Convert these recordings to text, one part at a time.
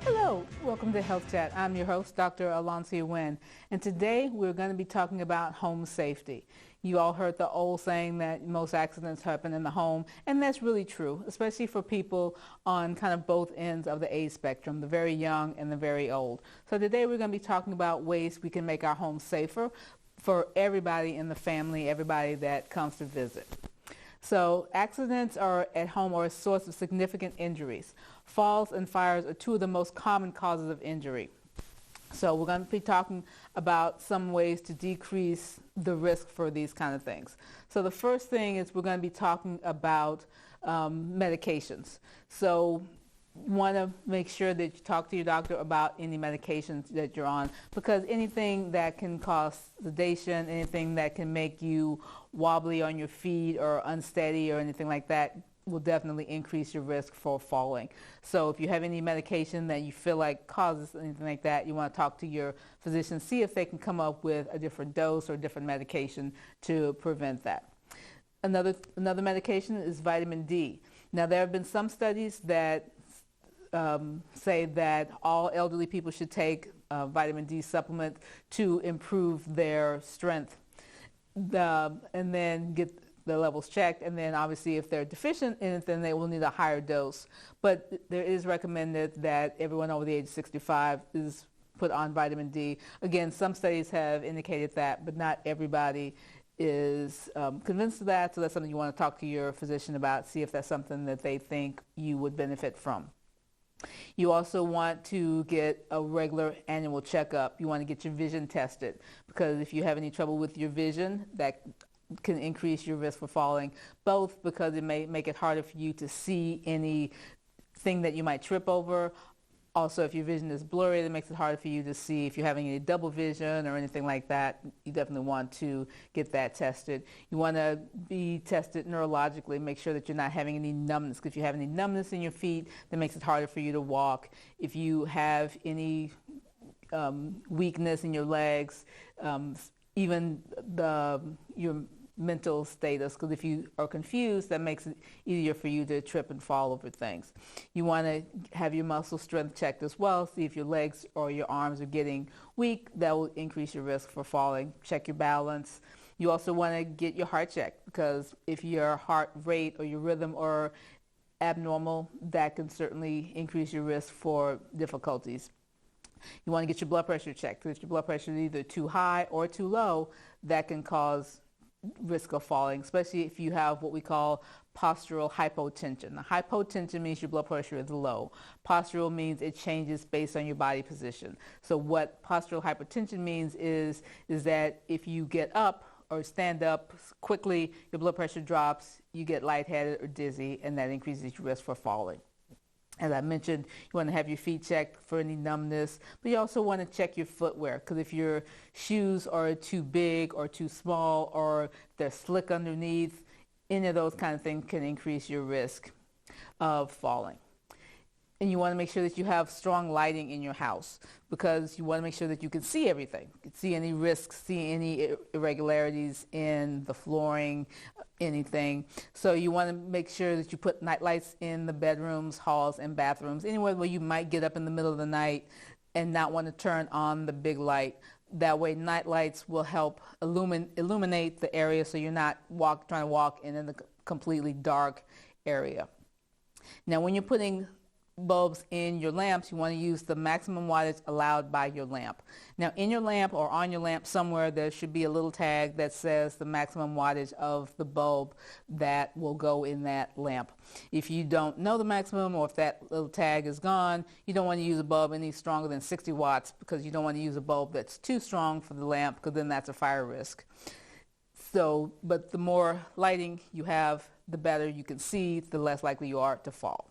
Hello, welcome to Health Chat. I'm your host, Dr. Alancia Wynn, and today we're going to be talking about home safety. You all heard the old saying that most accidents happen in the home, and that's really true, especially for people on kind of both ends of the age spectrum, the very young and the very old. So today we're going to be talking about ways we can make our home safer for everybody in the family, everybody that comes to visit. So accidents are at home are a source of significant injuries. Falls and fires are two of the most common causes of injury. So we're going to be talking about some ways to decrease the risk for these kind of things. So the first thing is we're going to be talking about medications. So you want to make sure that you talk to your doctor about any medications that you're on, because anything that can cause sedation, anything that can make you wobbly on your feet or unsteady or anything like that will definitely increase your risk for falling. So if you have any medication that you feel like causes anything like that, you want to talk to your physician, see if they can come up with a different dose or different medication to prevent that. Another medication is vitamin D. Now there have been some studies that say that all elderly people should take vitamin D supplement to improve their strength, and then get the levels checked, and then obviously if they're deficient in it, then they will need a higher dose. But there is recommended that everyone over the age of 65 is put on vitamin D. Again, some studies have indicated that, but not everybody is convinced of that, so that's something you want to talk to your physician about, see if that's something that they think you would benefit from. You also want to get a regular annual checkup. You want to get your vision tested, because if you have any trouble with your vision, that can increase your risk for falling, both because it may make it harder for you to see anything that you might trip over. Also, if your vision is blurry, it makes it harder for you to see. If you're having any double vision or anything like that, you definitely want to get that tested. You want to be tested neurologically, make sure that you're not having any numbness, because if you have any numbness in your feet, that makes it harder for you to walk. If you have any weakness in your legs, even your mental status, because if you are confused, that makes it easier for you to trip and fall over things. You want to have your muscle strength checked as well, see if your legs or your arms are getting weak. That will increase your risk for falling. Check your balance. You also want to get your heart checked, because if your heart rate or your rhythm are abnormal, that can certainly increase your risk for difficulties. You want to get your blood pressure checked, because if your blood pressure is either too high or too low, that can cause risk of falling, especially if you have what we call postural hypotension. Now, hypotension means your blood pressure is low. Postural means it changes based on your body position. So what postural hypotension means is that if you get up or stand up quickly, your blood pressure drops, you get lightheaded or dizzy, and that increases your risk for falling. As I mentioned, you want to have your feet checked for any numbness, but you also want to check your footwear, because if your shoes are too big or too small or they're slick underneath, any of those kind of things can increase your risk of falling. And you want to make sure that you have strong lighting in your house, because you want to make sure that you can see everything. You can see any risks, see any irregularities in the flooring, anything. So you want to make sure that you put night lights in the bedrooms, halls, and bathrooms, anywhere where you might get up in the middle of the night and not want to turn on the big light. That way night lights will help illuminate the area, so you're not trying to walk in a completely dark area. Now, when you're putting bulbs in your lamps, you want to use the maximum wattage allowed by your lamp. Now, in your lamp or on your lamp somewhere, there should be a little tag that says the maximum wattage of the bulb that will go in that lamp. If you don't know the maximum, or if that little tag is gone, you don't want to use a bulb any stronger than 60 watts, because you don't want to use a bulb that's too strong for the lamp, because then that's a fire risk. So, but the more lighting you have, the better you can see, the less likely you are to fall.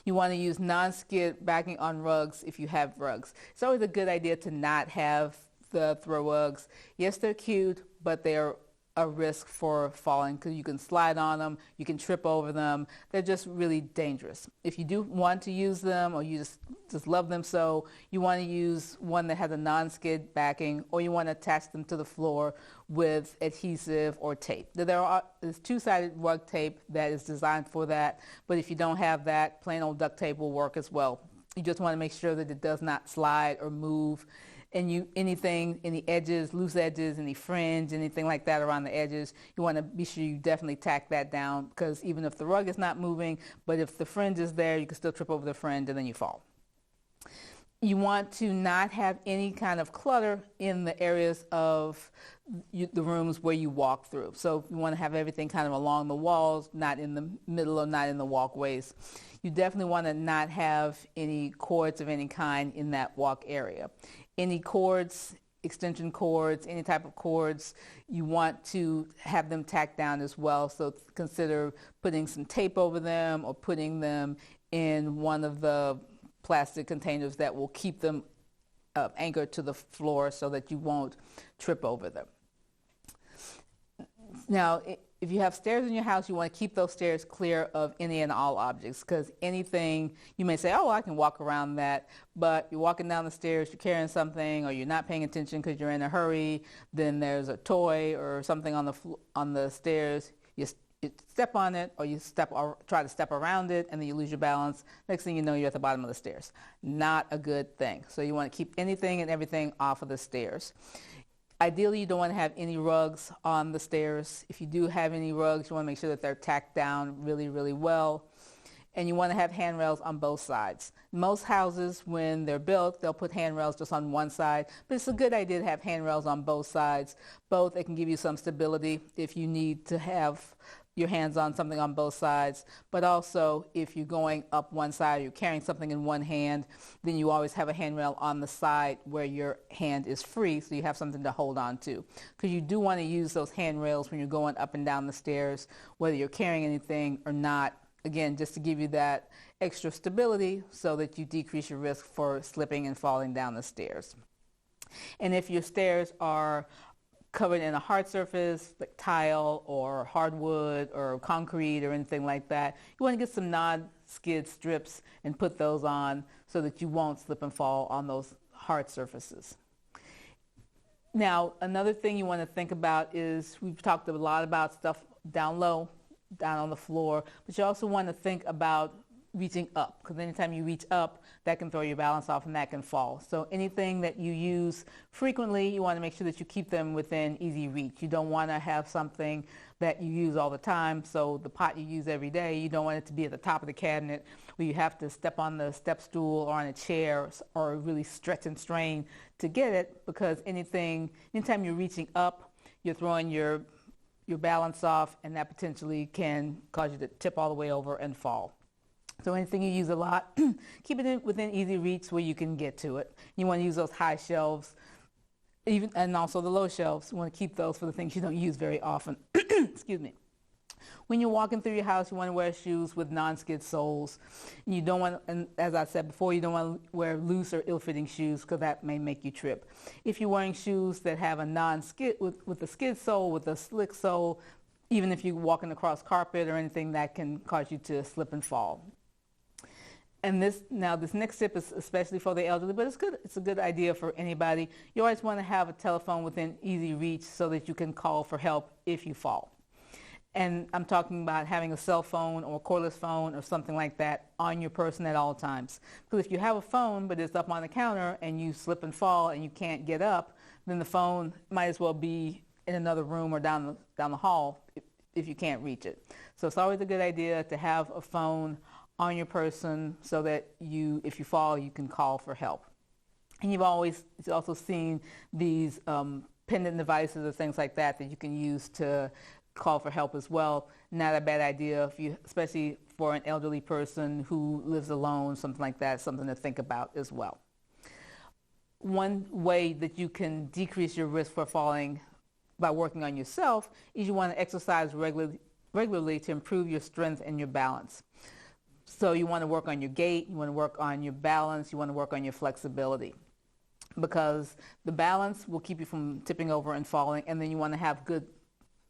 You want to use non-skid backing on rugs if you have rugs. It's always a good idea to not have the throw rugs. Yes, they're cute, but they're a risk for falling, because you can slide on them, you can trip over them. They're just really dangerous. If you do want to use them, or you just love them, so you want to use one that has a non-skid backing, or you want to attach them to the floor with adhesive or tape. There's two-sided rug tape that is designed for that, but if you don't have that, plain old duct tape will work as well. You just want to make sure that it does not slide or move. And anything, any edges, loose edges, any fringe, anything like that around the edges, you want to be sure you definitely tack that down, because even if the rug is not moving, but if the fringe is there, you can still trip over the fringe and then you fall. You want to not have any kind of clutter in the areas of the rooms where you walk through. So you want to have everything kind of along the walls, not in the middle or not in the walkways. You definitely want to not have any cords of any kind in that walk area. Any cords, extension cords, any type of cords, you want to have them tacked down as well. So consider putting some tape over them or putting them in one of the plastic containers that will keep them anchored to the floor so that you won't trip over them. Now, if you have stairs in your house, you want to keep those stairs clear of any and all objects, because anything, you may say, oh, I can walk around that, but you're walking down the stairs, you're carrying something, or you're not paying attention because you're in a hurry, then there's a toy or something on the stairs, you step on it, or you try to step around it, and then you lose your balance. Next thing you know, you're at the bottom of the stairs. Not a good thing. So you want to keep anything and everything off of the stairs. Ideally, you don't want to have any rugs on the stairs. If you do have any rugs, you want to make sure that they're tacked down really, really well. And you want to have handrails on both sides. Most houses, when they're built, they'll put handrails just on one side, but it's a good idea to have handrails on both sides. Both, it can give you some stability if you need to have your hands on something on both sides, but also if you're going up one side, you're carrying something in one hand, then you always have a handrail on the side where your hand is free, so you have something to hold on to. Because you do want to use those handrails when you're going up and down the stairs, whether you're carrying anything or not, again, just to give you that extra stability so that you decrease your risk for slipping and falling down the stairs. And if your stairs are covered in a hard surface like tile or hardwood or concrete or anything like that, you want to get some non-skid strips and put those on so that you won't slip and fall on those hard surfaces. Now, another thing you want to think about is, we've talked a lot about stuff down low, down on the floor, but you also want to think about reaching up, because anytime you reach up, that can throw your balance off and that can fall. So anything that you use frequently, you want to make sure that you keep them within easy reach. You don't want to have something that you use all the time. So the pot you use every day, you don't want it to be at the top of the cabinet where you have to step on the step stool or on a chair or really stretch and strain to get it, because anytime you're reaching up, you're throwing your balance off, and that potentially can cause you to tip all the way over and fall. So anything you use a lot, keep it within easy reach where you can get to it. You want to use those high shelves, and also the low shelves. You want to keep those for the things you don't use very often. Excuse me. When you're walking through your house, you want to wear shoes with non-skid soles. You don't want, and as I said before, you don't want to wear loose or ill-fitting shoes, because that may make you trip. If you're wearing shoes that have a non-skid, with a skid sole, with a slick sole, even if you're walking across carpet or anything, that can cause you to slip and fall. And this next tip is especially for the elderly, but it's a good idea for anybody. You always want to have a telephone within easy reach so that you can call for help if you fall. And I'm talking about having a cell phone or a cordless phone or something like that on your person at all times. Because if you have a phone but it's up on the counter and you slip and fall and you can't get up, then the phone might as well be in another room or down the hall if you can't reach it. So it's always a good idea to have a phone on your person so that if you fall, you can call for help. And you've also seen these pendant devices or things like that you can use to call for help as well. Not a bad idea, especially for an elderly person who lives alone, something like that, something to think about as well. One way that you can decrease your risk for falling by working on yourself is you want to exercise regularly to improve your strength and your balance. So you want to work on your gait, you want to work on your balance, you want to work on your flexibility, because the balance will keep you from tipping over and falling, and then you want to have good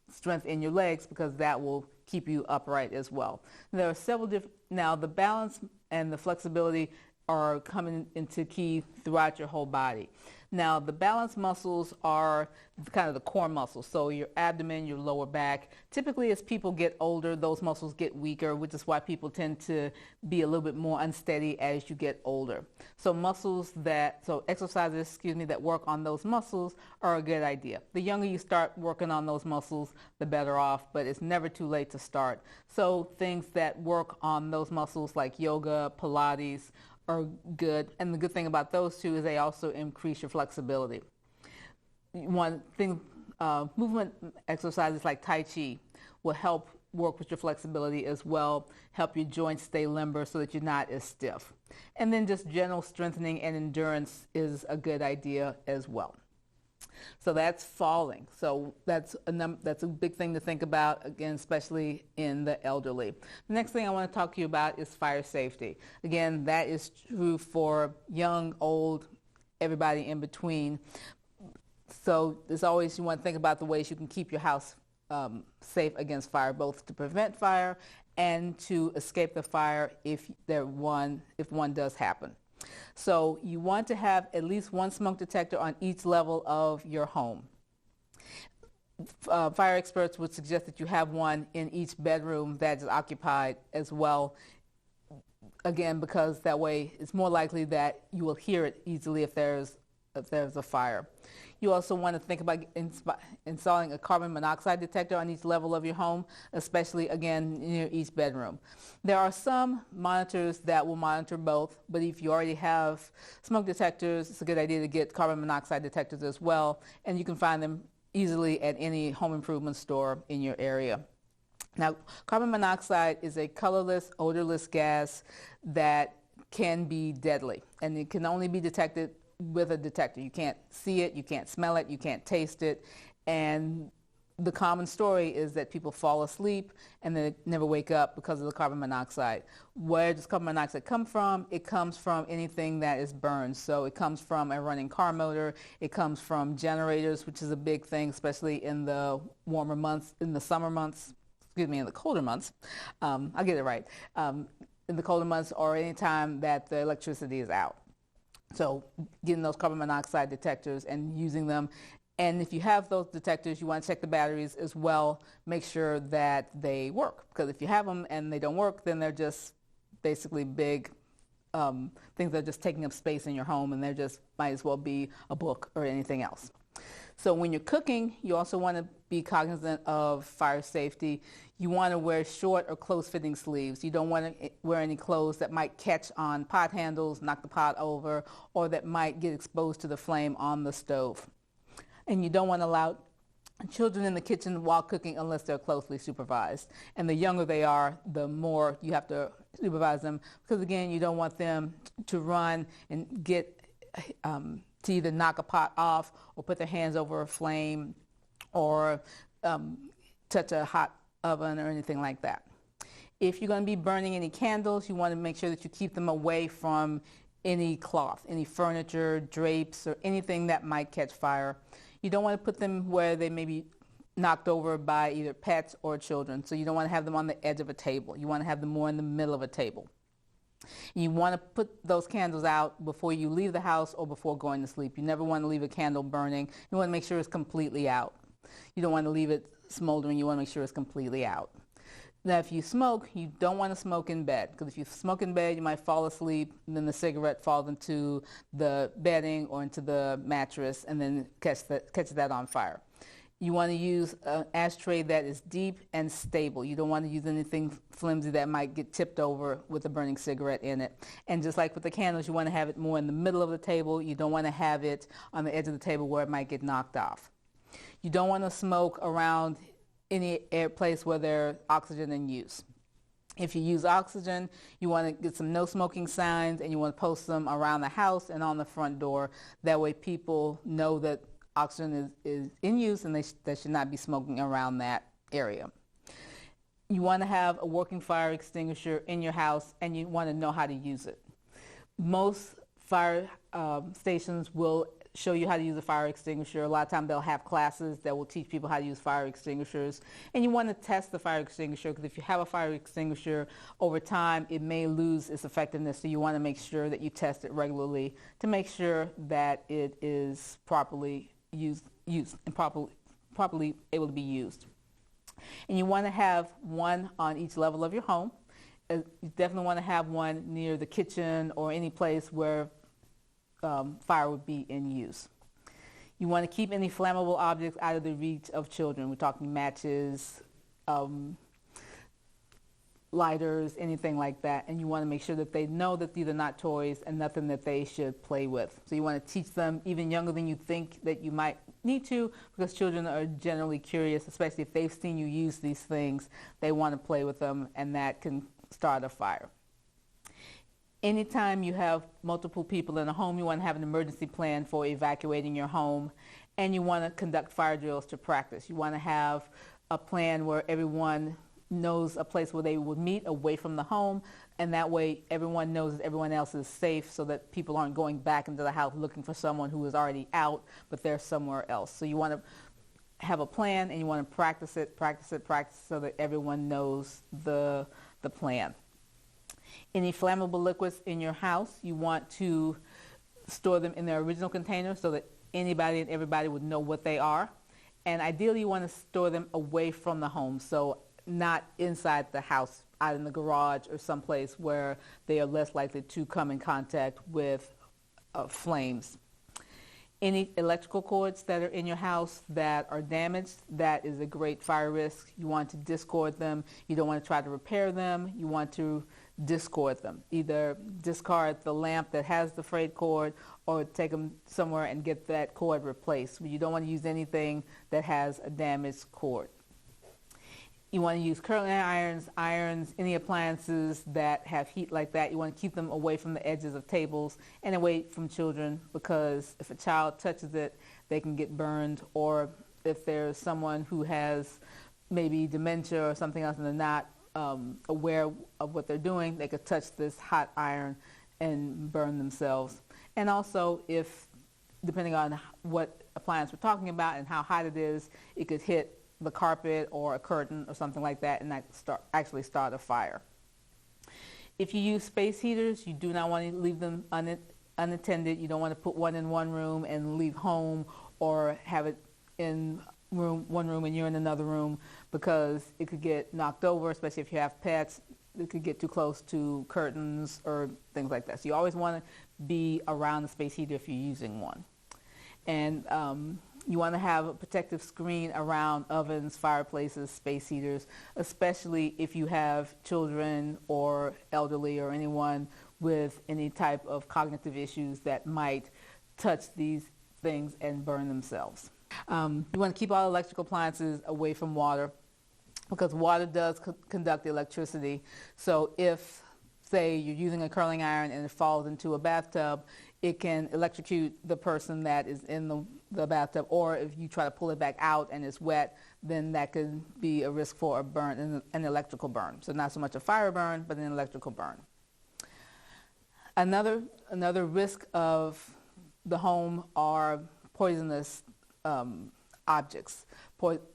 strength in your legs, because that will keep you upright as well. There are several different, now the balance and the flexibility are coming into key throughout your whole body. Now, the balance muscles are kind of the core muscles, so your abdomen, your lower back. Typically, as people get older, those muscles get weaker, which is why people tend to be a little bit more unsteady as you get older. So exercises, that work on those muscles are a good idea. The younger you start working on those muscles, the better off, but it's never too late to start. So things that work on those muscles like yoga, Pilates, are good, and the good thing about those two is they also increase your flexibility. Movement exercises like Tai Chi will help work with your flexibility as well, help your joints stay limber so that you're not as stiff. And then just general strengthening and endurance is a good idea as well. So that's falling. So that's a big thing to think about, again, especially in the elderly. The next thing I want to talk to you about is fire safety. Again, that is true for young, old, everybody in between. So as always, you want to think about the ways you can keep your house safe against fire, both to prevent fire and to escape the fire if one does happen. So you want to have at least one smoke detector on each level of your home. Fire experts would suggest that you have one in each bedroom that is occupied as well, again, because that way it's more likely that you will hear it easily if there's a fire. You also want to think about installing a carbon monoxide detector on each level of your home, especially, again, near each bedroom. There are some monitors that will monitor both, but if you already have smoke detectors, it's a good idea to get carbon monoxide detectors as well, and you can find them easily at any home improvement store in your area. Now, carbon monoxide is a colorless, odorless gas that can be deadly, and it can only be detected with a detector. You can't see it, you can't smell it, you can't taste it, and the common story is that people fall asleep and they never wake up because of the carbon monoxide. Where does carbon monoxide come from? It comes from anything that is burned. So it comes from a running car motor, it comes from generators, which is a big thing, especially in the warmer months, in the colder months. I'll get it right. In the colder months or any time that the electricity is out. So getting those carbon monoxide detectors and using them. And if you have those detectors, you want to check the batteries as well. Make sure that they work. Because if you have them and they don't work, then they're just basically big things that are just taking up space in your home, and they just might as well be a book or anything else. So when you're cooking, you also want to be cognizant of fire safety. You want to wear short or close-fitting sleeves. You don't want to wear any clothes that might catch on pot handles, knock the pot over, or that might get exposed to the flame on the stove. And you don't want to allow children in the kitchen while cooking unless they're closely supervised. And the younger they are, the more you have to supervise them, because again, you don't want them to run and get to either knock a pot off or put their hands over a flame or touch a hot oven or anything like that. If you're going to be burning any candles, you want to make sure that you keep them away from any cloth, any furniture, drapes, or anything that might catch fire. You don't want to put them where they may be knocked over by either pets or children. So you don't want to have them on the edge of a table. You want to have them more in the middle of a table. You want to put those candles out before you leave the house or before going to sleep. You never want to leave a candle burning. You want to make sure it's completely out. You don't want to leave it smoldering. You want to make sure it's completely out. Now, if you smoke, you don't want to smoke in bed, because if you smoke in bed, you might fall asleep, and then the cigarette falls into the bedding or into the mattress, and then catch that on fire. You want to use an ashtray that is deep and stable. You don't want to use anything flimsy that might get tipped over with a burning cigarette in it. And just like with the candles, you want to have it more in the middle of the table. You don't want to have it on the edge of the table where it might get knocked off. You don't want to smoke around any place where there's oxygen in use. If you use oxygen, you want to get some no smoking signs, and you want to post them around the house and on the front door. That way people know that oxygen is in use and they should not be smoking around that area. You want to have a working fire extinguisher in your house, and you want to know how to use it. Most fire stations will show you how to use a fire extinguisher. A lot of times they'll have classes that will teach people how to use fire extinguishers. And you want to test the fire extinguisher, because if you have a fire extinguisher, over time it may lose its effectiveness. So you want to make sure that you test it regularly to make sure that it is properly used and properly able to be used. And you want to have one on each level of your home. You definitely want to have one near the kitchen or any place where fire would be in use. You want to keep any flammable objects out of the reach of children. We're talking matches, lighters, anything like that. And you want to make sure that they know that these are not toys and nothing that they should play with. So you want to teach them even younger than you think that you might need to, because children are generally curious, especially if they've seen you use these things. They want to play with them, and that can start a fire. Anytime you have multiple people in a home, you want to have an emergency plan for evacuating your home, and you want to conduct fire drills to practice. You want to have a plan where everyone knows a place where they would meet away from the home, and that way everyone knows that everyone else is safe, so that people aren't going back into the house looking for someone who is already out, but they're somewhere else. So you want to have a plan, and you want to practice it, so that everyone knows the plan. Any flammable liquids in your house, you want to store them in their original container so that anybody and everybody would know what they are. And ideally, you want to store them away from the home, so not inside the house, out in the garage or someplace where they are less likely to come in contact with flames. Any electrical cords that are in your house that are damaged, that is a great fire risk. You want to discord them. You don't want to try to repair them. You want to discord them. Either discard the lamp that has the frayed cord, or take them somewhere and get that cord replaced. You don't want to use anything that has a damaged cord. You want to use curling irons, any appliances that have heat like that. You want to keep them away from the edges of tables and away from children, because if a child touches it, they can get burned. Or if there's someone who has maybe dementia or something else and they're not aware of what they're doing, they could touch this hot iron and burn themselves. And also, if, depending on what appliance we're talking about and how hot it is, it could hit the carpet or a curtain or something like that, and that actually start a fire. If you use space heaters, you do not want to leave them unattended. You don't want to put one in one room and leave home, or have it in one room and you're in another room, because it could get knocked over, especially if you have pets. It could get too close to curtains or things like that. So you always want to be around the space heater if you're using one. And you want to have a protective screen around ovens, fireplaces, space heaters, especially if you have children or elderly or anyone with any type of cognitive issues that might touch these things and burn themselves. You want to keep all electrical appliances away from water, because water does conduct electricity. So if, say, you're using a curling iron and it falls into a bathtub, it can electrocute the person that is in the bathtub. Or if you try to pull it back out and it's wet, then that could be a risk for a burn, an electrical burn. So not so much a fire burn, but an electrical burn. Another risk of the home are poisonous objects.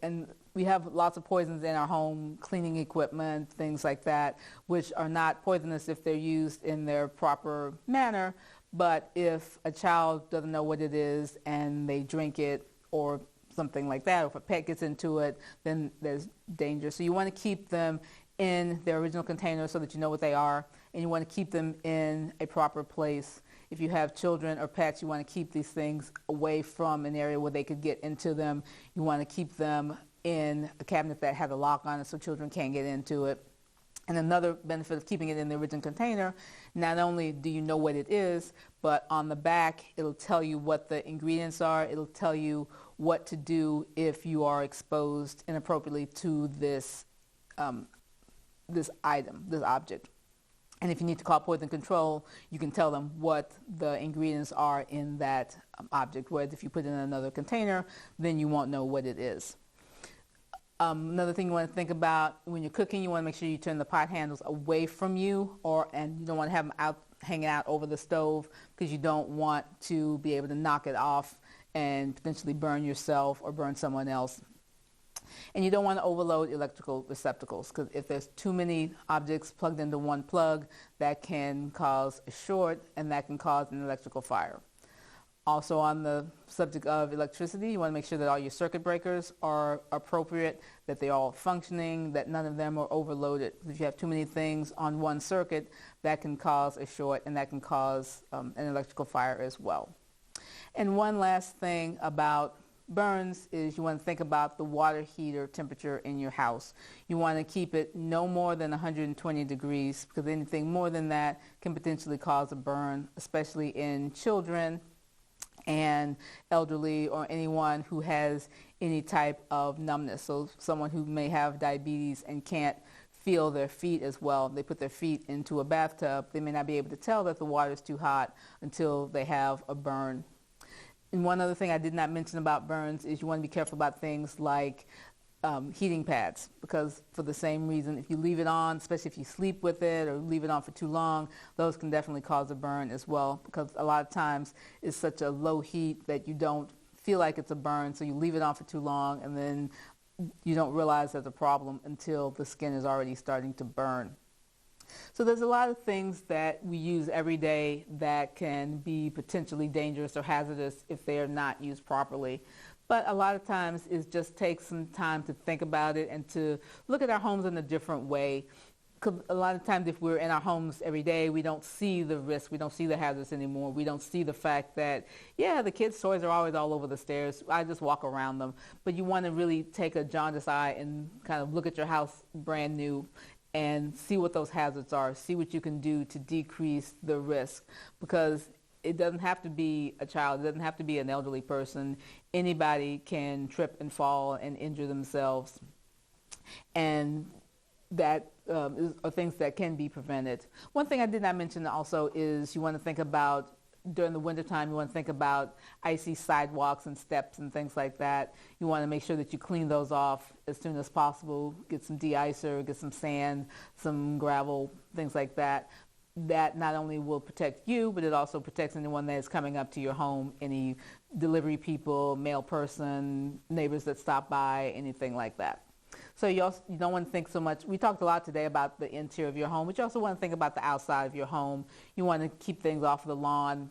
And we have lots of poisons in our home, cleaning equipment, things like that, which are not poisonous if they're used in their proper manner. But if a child doesn't know what it is and they drink it or something like that, or if a pet gets into it, then there's danger. So you want to keep them in their original container so that you know what they are, and you want to keep them in a proper place. If you have children or pets, you want to keep these things away from an area where they could get into them. You want to keep them in a cabinet that has a lock on it so children can't get into it. And another benefit of keeping it in the original container, not only do you know what it is, but on the back it'll tell you what the ingredients are. It'll tell you what to do if you are exposed inappropriately to this this item, this object. And if you need to call poison control, you can tell them what the ingredients are in that object. Whereas if you put it in another container, then you won't know what it is. Another thing you want to think about when you're cooking, you want to make sure you turn the pot handles away from you, and you don't want to have them hanging out over the stove, because you don't want to be able to knock it off and potentially burn yourself or burn someone else. And you don't want to overload electrical receptacles, because if there's too many objects plugged into one plug, that can cause a short, and that can cause an electrical fire. Also, on the subject of electricity, you want to make sure that all your circuit breakers are appropriate, that they're all functioning, that none of them are overloaded. If you have too many things on one circuit, that can cause a short, and that can cause an electrical fire as well. And one last thing about burns is you want to think about the water heater temperature in your house. You want to keep it no more than 120 degrees, because anything more than that can potentially cause a burn, especially in children and elderly, or anyone who has any type of numbness. So someone who may have diabetes and can't feel their feet as well. They put their feet into a bathtub. They may not be able to tell that the water is too hot until they have a burn. And one other thing I did not mention about burns is you want to be careful about things like heating pads, because for the same reason, if you leave it on, especially if you sleep with it or leave it on for too long, those can definitely cause a burn as well, because a lot of times it's such a low heat that you don't feel like it's a burn, so you leave it on for too long and then you don't realize there's a problem until the skin is already starting to burn. So there's a lot of things that we use every day that can be potentially dangerous or hazardous if they are not used properly. But a lot of times it just takes some time to think about it and to look at our homes in a different way. Because a lot of times if we're in our homes every day, we don't see the risk, we don't see the hazards anymore. We don't see the fact that, yeah, the kids' toys are always all over the stairs. I just walk around them. But you want to really take a jaundiced eye and kind of look at your house brand new and see what those hazards are, see what you can do to decrease the risk, because it doesn't have to be a child, it doesn't have to be an elderly person. Anybody can trip and fall and injure themselves, and that are things that can be prevented. One thing I did not mention also is you want to think about, during the wintertime, you want to think about icy sidewalks and steps and things like that. You want to make sure that you clean those off as soon as possible. Get some de-icer, get some sand, some gravel, things like that. That not only will protect you, but it also protects anyone that is coming up to your home, any delivery people, mail person, neighbors that stop by, anything like that. So you don't want to think so much. We talked a lot today about the interior of your home, but you also want to think about the outside of your home. You want to keep things off of the lawn,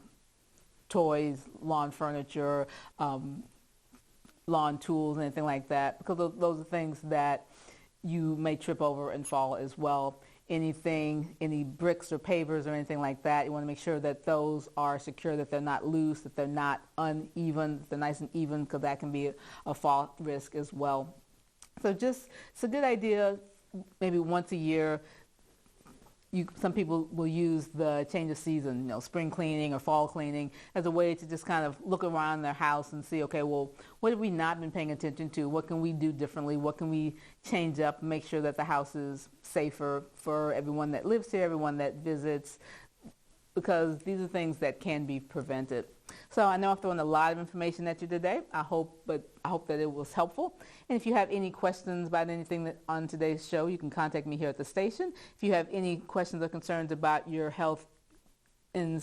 toys, lawn furniture, lawn tools, anything like that, because those are things that you may trip over and fall as well. Anything, any bricks or pavers or anything like that, you want to make sure that those are secure, that they're not loose, that they're not uneven, that they're nice and even, because that can be a fall risk as well. So just, it's a good idea, maybe once a year. Some people will use the change of season, spring cleaning or fall cleaning, as a way to just kind of look around their house and see, okay, well, what have we not been paying attention to? What can we do differently? What can we change up and make sure that the house is safer for everyone that lives here, everyone that visits, because these are things that can be prevented. So I know I've thrown a lot of information at you today. I hope that it was helpful. And if you have any questions about anything on today's show, you can contact me here at the station. If you have any questions or concerns about your health in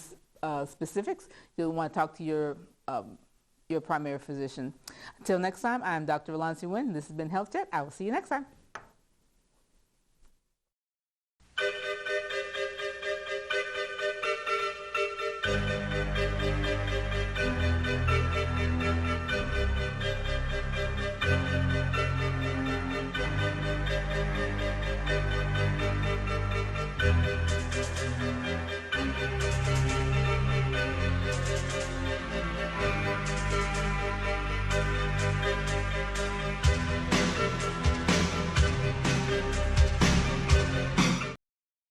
specifics, you'll want to talk to your primary physician. Until next time, I'm Dr. Alancia Wynn. This has been Health Chat. I will see you next time.